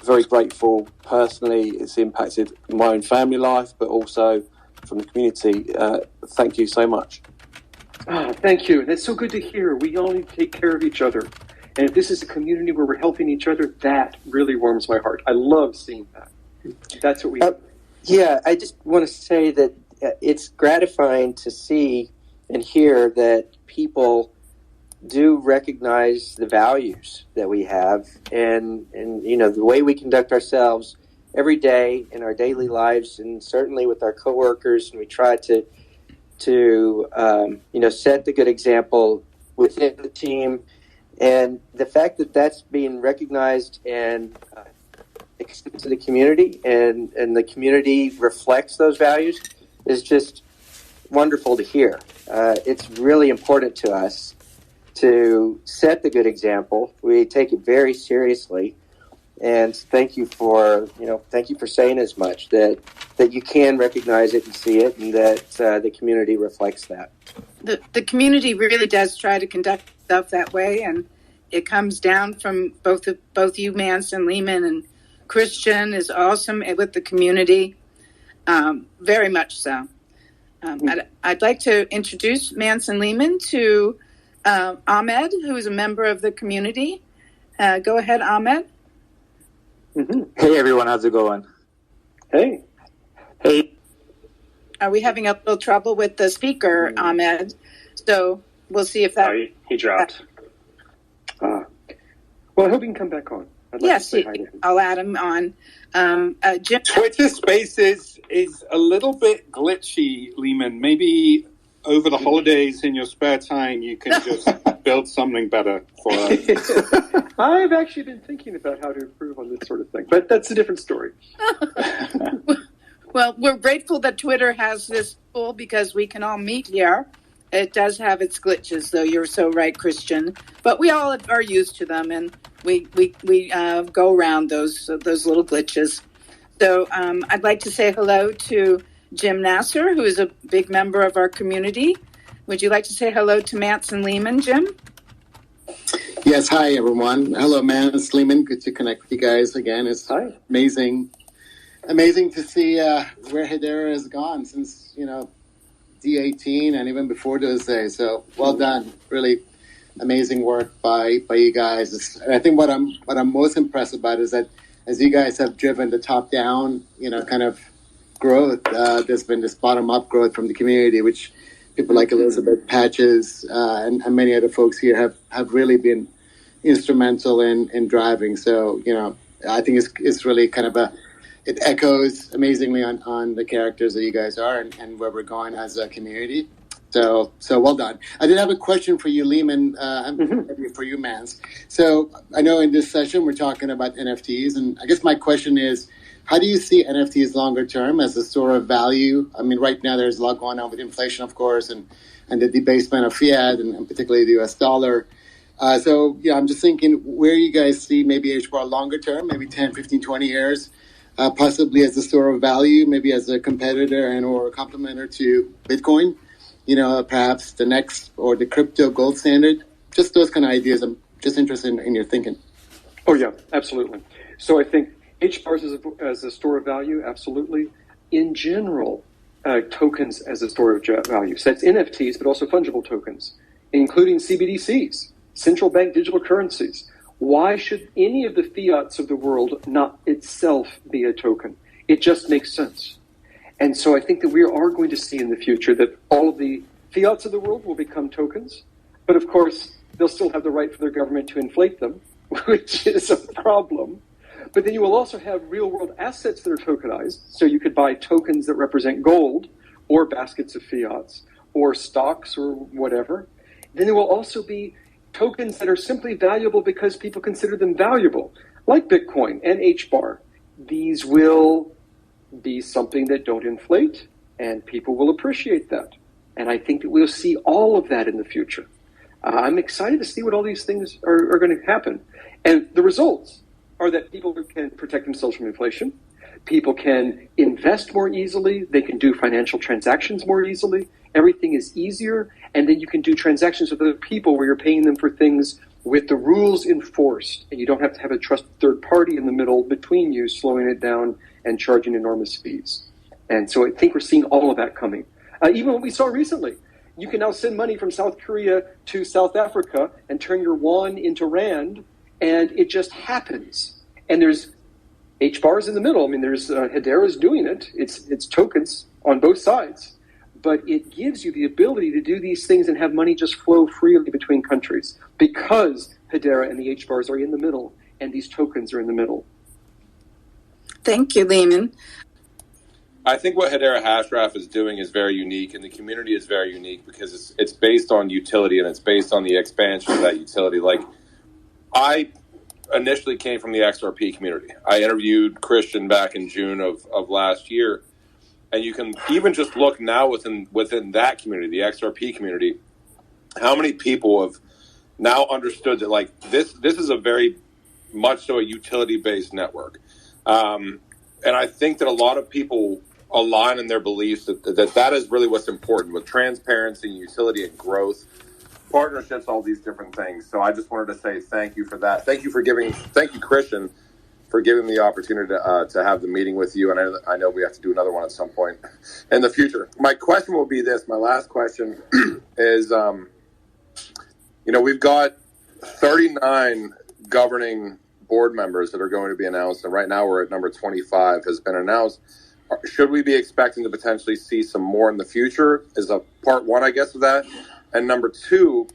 Speaker 14: very grateful personally. It's impacted my own family life, but also from the community. Thank you so much.
Speaker 7: Thank you. That's so good to hear. We all need to take care of each other. And if this is a community where we're helping each other, that really warms my heart. I love seeing that. That's what we do.
Speaker 10: Yeah, I just want to say that it's gratifying to see and hear that people do recognize the values that we have and you know, the way we conduct ourselves every day in our daily lives, and certainly with our coworkers. And we try to you know, set the good example within the team. And the fact that that's being recognized and extended to the community, and the community reflects those values, is just wonderful to hear. It's really important to us to set the good example. We take it very seriously, and thank you for saying as much, that you can recognize it and see it, and that the community reflects that.
Speaker 1: The community really does try to conduct stuff that way, and it comes down from both you, Mance and Leemon, and Christian is awesome with the community, very much so. I'd like to introduce Mance and Leemon to Ahmed, who is a member of the community. Go ahead, Ahmed.
Speaker 15: Mm-hmm. Hey, everyone. How's it going?
Speaker 7: Hey.
Speaker 1: Are we having a little trouble with the speaker, Ahmed? So we'll see if that...
Speaker 4: he dropped.
Speaker 7: Well, I hope he can come back on.
Speaker 1: Yes, I'll add him on. Jim,
Speaker 3: Twitter Spaces is a little bit glitchy, Leemon. Maybe over the holidays in your spare time, you can just build something better for us.
Speaker 7: I've actually been thinking about how to improve on this sort of thing, but that's a different story.
Speaker 1: Well, we're grateful that Twitter has this tool because we can all meet here. It does have its glitches, though. You're so right, Christian. But we all are used to them, and we go around those little glitches. So I'd like to say hello to Jim Nasser, who is a big member of our community. Would you like to say hello to Mance and Leemon, Jim?
Speaker 16: Yes, hi, everyone. Hello, Mance, Leemon. Good to connect with you guys again. It's amazing to see where Hedera has gone since, D18 and even before those days. So well done. Really amazing work by you guys. And I think what I'm most impressed about is that as you guys have driven the top down, kind of growth, there's been this bottom up growth from the community, which people like Elizabeth Patches and many other folks here have really been instrumental in driving. So, I think it's really kind of it echoes amazingly on the characters that you guys are and where we're going as a community. So well done. I did have a question for you, Leemon, maybe for you, Mans. So I know in this session we're talking about NFTs, and I guess my question is, how do you see NFTs longer term as a store of value? I mean, right now there's a lot going on with inflation, of course, and the debasement of fiat, and particularly the US dollar. So I'm just thinking where you guys see maybe HBAR longer term, maybe 10, 15, 20 years, possibly as a store of value, maybe as a competitor and or a complementer to Bitcoin. Perhaps the next or the crypto gold standard, just those kind of ideas. I'm just interested in your thinking.
Speaker 7: Oh, yeah, absolutely. So I think HBARs as a store of value, absolutely. In general, tokens as a store of value. So that's NFTs, but also fungible tokens, including CBDCs, central bank digital currencies. Why should any of the fiats of the world not itself be a token? It just makes sense. And so I think that we are going to see in the future that all of the fiats of the world will become tokens. But of course, they'll still have the right for their government to inflate them, which is a problem. But then you will also have real world assets that are tokenized. So you could buy tokens that represent gold or baskets of fiats or stocks or whatever. Then there will also be tokens that are simply valuable because people consider them valuable, like Bitcoin and HBAR. These will be something that don't inflate, and people will appreciate that. And I think that we'll see all of that in the future. I'm excited to see what all these things are going to happen. And the results are that people can protect themselves from inflation. People can invest more easily. They can do financial transactions more easily. Everything is easier. And then you can do transactions with other people where you're paying them for things with the rules enforced. And you don't have to have a trusted third party in the middle between you, slowing it down and charging enormous fees. And so I think we're seeing all of that coming. Even what we saw recently, you can now send money from South Korea to South Africa and turn your won into rand, and it just happens. And there's HBARs in the middle. I mean, there's Hedera's doing it. It's tokens on both sides. But it gives you the ability to do these things and have money just flow freely between countries because Hedera and the HBARs are in the middle, and these tokens are in the middle.
Speaker 1: Thank you, Leemon.
Speaker 5: I think what Hedera Hashgraph is doing is very unique, and the community is very unique because it's based on utility and it's based on the expansion of that utility. Like, I initially came from the XRP community. I interviewed Christian back in June of last year, and you can even just look now within that community, the XRP community, how many people have now understood that like this is a very much so a utility-based network. And I think that a lot of people align in their beliefs that is really what's important with transparency, utility, and growth, partnerships, all these different things. So I just wanted to say thank you for that. Thank you, Christian, for giving me the opportunity to have the meeting with you. And I know we have to do another one at some point in the future. My question will be this. My last question is, we've got 39 governing board members that are going to be announced, and right now we're at number 25 has been announced. Should we be expecting to potentially see some more in the future? Is a part one, I guess, of that. And number two,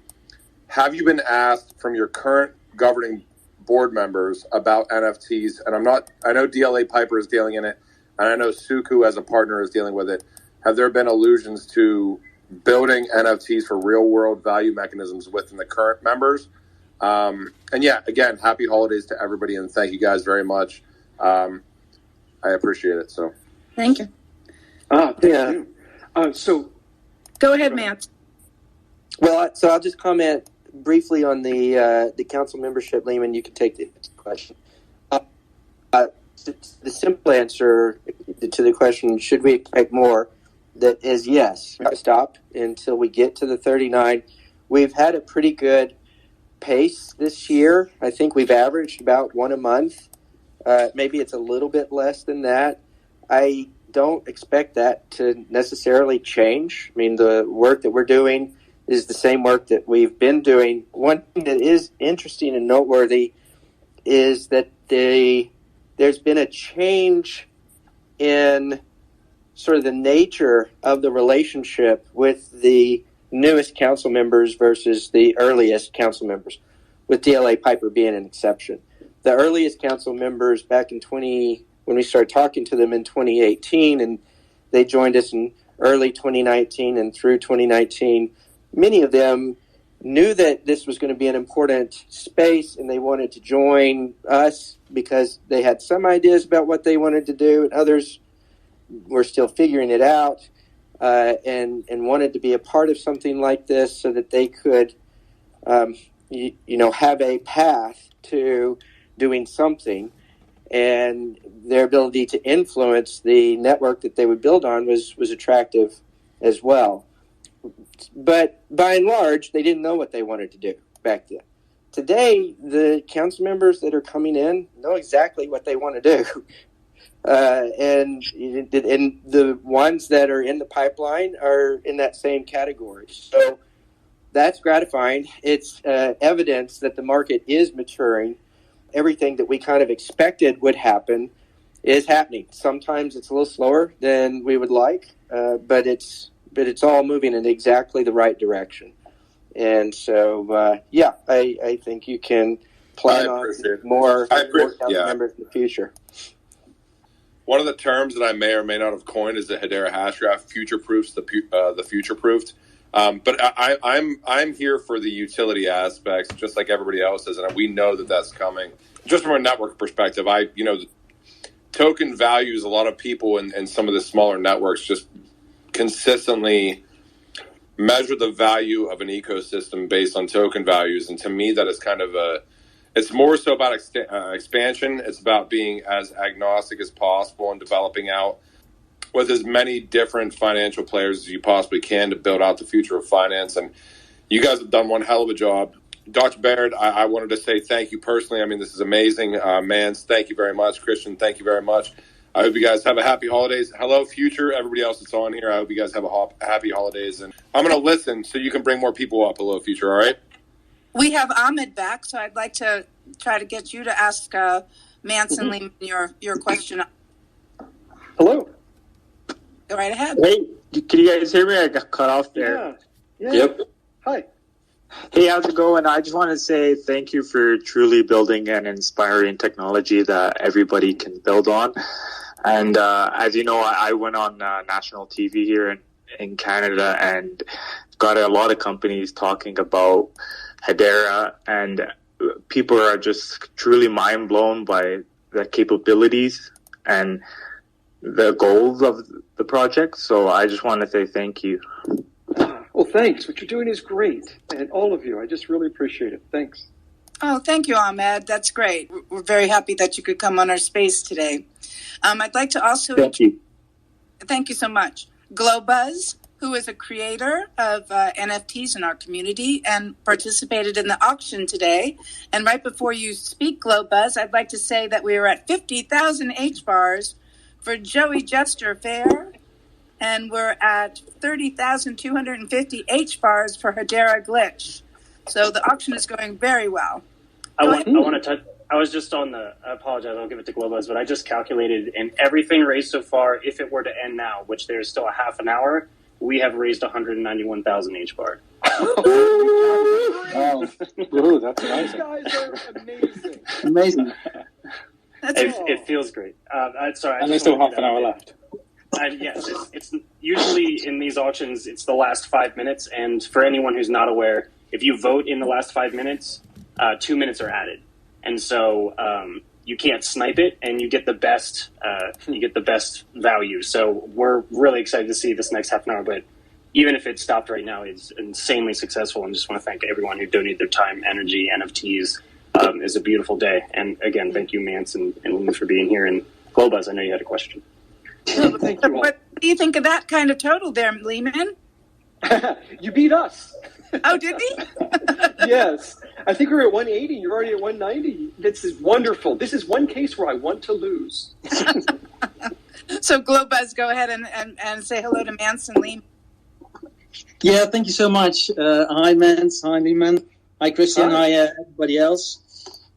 Speaker 5: have you been asked from your current governing board members about NFTs? And I know DLA Piper is dealing in it, and I know Suku as a partner is dealing with it. Have there been allusions to building NFTs for real world value mechanisms within the current members? And yeah, again, happy holidays to everybody, and thank you guys very much. I appreciate it. So,
Speaker 1: thank you.
Speaker 7: Thank you. So,
Speaker 1: go ahead, Matt.
Speaker 10: Well, so I'll just comment briefly on the council membership. Leemon, you can take the question. The simple answer to the question, should we expect more, that is yes. Stop until we get to the 39. We've had a pretty good pace this year. I think we've averaged about one a month. Maybe it's a little bit less than that. I don't expect that to necessarily change. I mean, the work that we're doing is the same work that we've been doing. One thing that is interesting and noteworthy is that there's been a change in sort of the nature of the relationship with the newest council members versus the earliest council members, with DLA Piper being an exception. The earliest council members back in when we started talking to them in 2018, and they joined us in early 2019 and through 2019, many of them knew that this was going to be an important space, and they wanted to join us because they had some ideas about what they wanted to do, and others were still figuring it out, and wanted to be a part of something like this so that they could, have a path to doing something. And their ability to influence the network that they would build on was attractive as well. But by and large, they didn't know what they wanted to do back then. Today, the council members that are coming in know exactly what they want to do. And the ones that are in the pipeline are in that same category. So that's gratifying. It's evidence that the market is maturing. Everything that we kind of expected would happen is happening. Sometimes it's a little slower than we would like, but it's all moving in exactly the right direction. And so, I think you can plan on more council members in the future.
Speaker 5: One of the terms that I may or may not have coined is the Hedera hash graph future-proofs the future-proofed. But I'm here for the utility aspects, just like everybody else is, and we know that that's coming. Just from a network perspective, token values, a lot of people in some of the smaller networks just consistently measure the value of an ecosystem based on token values, and to me, that is kind of it's more so about expansion. It's about being as agnostic as possible and developing out with as many different financial players as you possibly can to build out the future of finance. And you guys have done one hell of a job. Dr. Baird, I wanted to say thank you personally. I mean, this is amazing. Mans, thank you very much. Christian, thank you very much. I hope you guys have a happy holidays. Hello, Future, everybody else that's on here. I hope you guys have a happy holidays. And I'm going to listen so you can bring more people up. Hello, Future, all right?
Speaker 1: We have Ahmed back, so I'd like to try to get you to ask Mance and Leemon your question.
Speaker 7: Hello.
Speaker 1: Go right ahead.
Speaker 15: Hey, can you guys hear me? I got cut off there.
Speaker 7: Yeah.
Speaker 15: Yep.
Speaker 7: Hi.
Speaker 15: Hey, how's it going? I just want to say thank you for truly building an inspiring technology that everybody can build on. And as you know, I went on national TV here in Canada and got a lot of companies talking about Hedera, and people are just truly mind blown by the capabilities and the goals of the project. So I just want to say thank you.
Speaker 7: Well, thanks. What you're doing is great. And all of you, I just really appreciate it. Thanks.
Speaker 1: Oh, thank you, Ahmed. That's great. We're very happy that you could come on our space today. I'd like to also...
Speaker 15: Thank you.
Speaker 1: Thank you so much. Glowbuzz, who is a creator of NFTs in our community and participated in the auction today. And right before you speak, Glowbuzz, I'd like to say that we are at 50,000 H-bars for Joey Jester Fair, and we're at 30,250 H-bars for Hedera Glitch. So the auction is going very well.
Speaker 4: I want to touch. I was just on the. I apologize. I'll give it to Globus, but I just calculated, and everything raised so far, if it were to end now, which there's still a half an hour, we have raised 191,000 H-bar.
Speaker 2: Wow. Ooh, that's amazing.
Speaker 7: These guys are amazing.
Speaker 15: Amazing.
Speaker 4: It feels great. Sorry.
Speaker 2: And there's still half an hour left.
Speaker 4: Yes, it's usually in these auctions, it's the last 5 minutes. And for anyone who's not aware, if you vote in the last 5 minutes, 2 minutes are added. And so you can't snipe it, and you get the best value. So we're really excited to see this next half an hour. But even if it stopped right now, it's insanely successful. And just want to thank everyone who donated their time, energy, NFTs. It's a beautiful day. And again, thank you, Mance and Leemon, for being here. And Globus, I know you had a question.
Speaker 7: Thank you all.
Speaker 1: What do you think of that kind of total there, Leemon?
Speaker 7: You beat us.
Speaker 1: Oh, did he?
Speaker 7: Yes. I think we're at 180. You're already at 190. This is wonderful. This is one case where I want to lose.
Speaker 1: So, Globus, go ahead and say hello to Mance and Leemon.
Speaker 17: Yeah, thank you so much. Hi, Mance. Hi, Leemon. Hi, Christian. Hi, everybody else.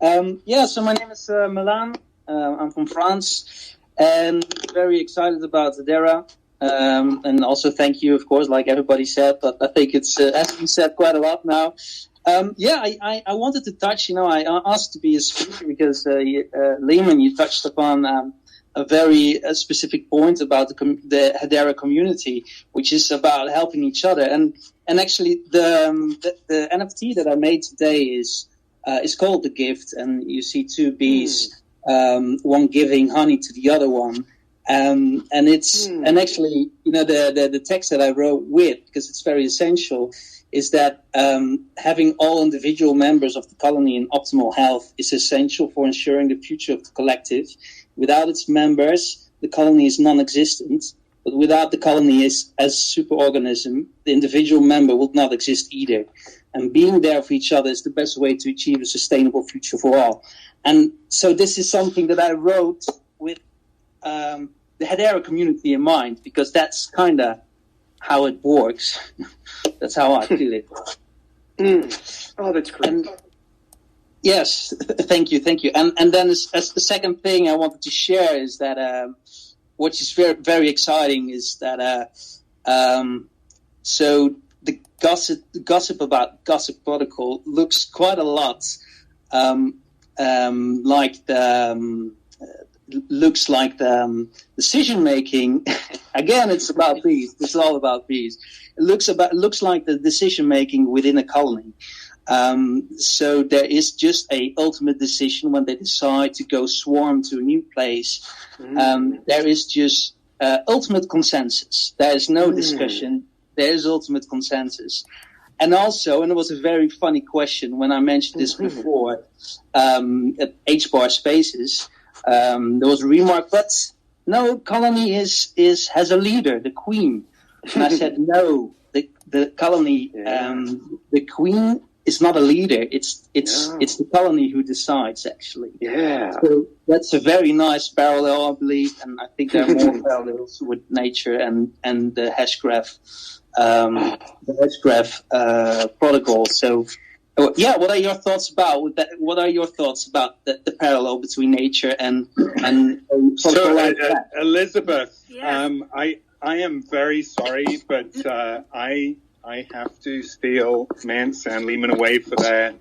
Speaker 17: So my name is Milan. I'm from France. And very excited about Hedera. And also thank you, of course, like everybody said, but I think it's has been said quite a lot now. I wanted to touch, I asked to be a speaker because, Leemon, you touched upon a very specific point about the Hedera community, which is about helping each other. And actually, the NFT that I made today is called The Gift, and you see two bees, one giving honey to the other one. And actually, the text that I wrote with, because it's very essential, is that having all individual members of the colony in optimal health is essential for ensuring the future of the collective. Without its members, the colony is non-existent. But without the colony as a superorganism, the individual member would not exist either. And being there for each other is the best way to achieve a sustainable future for all. And so this is something that I wrote with the Hedera community in mind, because that's kind of how it works. That's how I feel it.
Speaker 7: Oh, that's great.
Speaker 17: Yes, thank you. And then as the second thing I wanted to share is that what is very, very exciting is that so the gossip about Gossip Protocol looks quite a lot like the looks like the decision making. Again, it's about bees. It's all about bees. It looks like the decision making within a colony. So there is just a ultimate decision when they decide to go swarm to a new place. There is just ultimate consensus. There is no discussion. There is ultimate consensus. And also, and it was a very funny question when I mentioned this before, at H-bar Spaces, there was a remark, but no, colony has a leader, the queen. And I said, no, the colony, the queen is not a leader. It's the colony who decides, actually.
Speaker 7: Yeah.
Speaker 17: So that's a very nice parallel, I believe, and I think there are more parallels with nature and the hash graph, protocol. So, what are your thoughts about that? What are your thoughts about the parallel between nature and protocol like that?
Speaker 3: Elizabeth,
Speaker 1: Yes.
Speaker 3: I am very sorry, but I have to steal Mance and Leemon away for their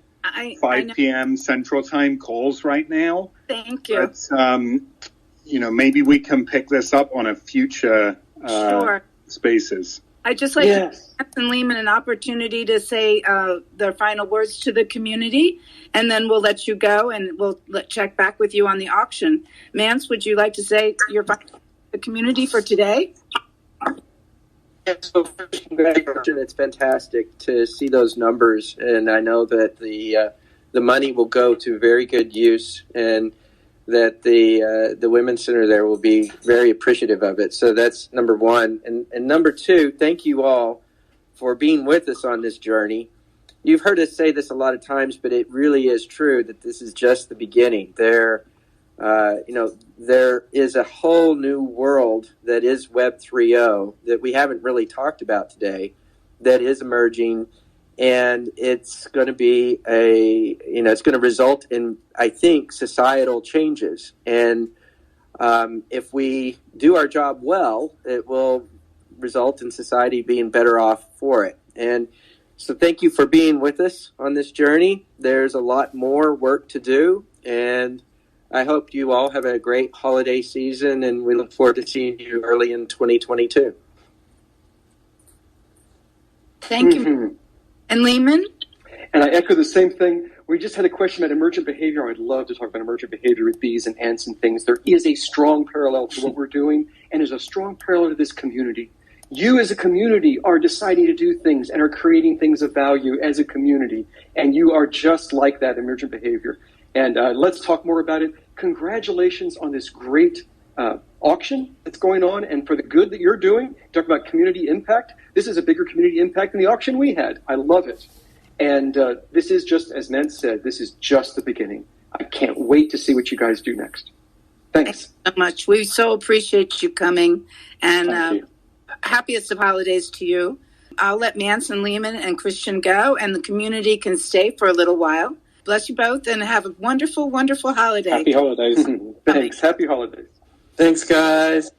Speaker 3: 5 p.m. Central Time calls right now.
Speaker 1: Thank you.
Speaker 3: But, maybe we can pick this up on a future Spaces.
Speaker 1: I'd just like to give Mance and Leemon an opportunity to say their final words to the community, and then we'll let you go, and we'll check back with you on the auction. Mance, would you like to say your final to the community for today?
Speaker 10: So first, congratulations. It's fantastic to see those numbers, and I know that the money will go to very good use, and that the Women's Center there will be very appreciative of it. So that's number one. And number two, thank you all for being with us on this journey. You've heard us say this a lot of times, but it really is true that this is just the beginning. There is a whole new world that is Web 3.0 that we haven't really talked about today that is emerging, and it's going to be it's going to result in, I think, societal changes. And if we do our job well, it will result in society being better off for it. And so thank you for being with us on this journey. There's a lot more work to do, and I hope you all have a great holiday season, and we look forward to seeing you early in 2022.
Speaker 1: Thank you. And Leemon?
Speaker 7: And I echo the same thing. We just had a question about emergent behavior. I'd love to talk about emergent behavior with bees and ants and things. There is a strong parallel to what we're doing, and there's a strong parallel to this community. You as a community are deciding to do things and are creating things of value as a community, and you are just like that emergent behavior. And let's talk more about it. Congratulations on this great auction that's going on, and for the good that you're doing. Talk about community impact. This is a bigger community impact than the auction we had. I love it. And this is just, as Mance said, this is just the beginning. I can't wait to see what you guys do next. Thanks
Speaker 1: so much. We so appreciate you coming, and happiest of holidays to you. I'll let Mance and Leemon and Christian go, and the community can stay for a little while. Bless you both, and have a wonderful, wonderful holiday.
Speaker 2: Happy holidays. Thanks. Happy holidays.
Speaker 11: Thanks, guys.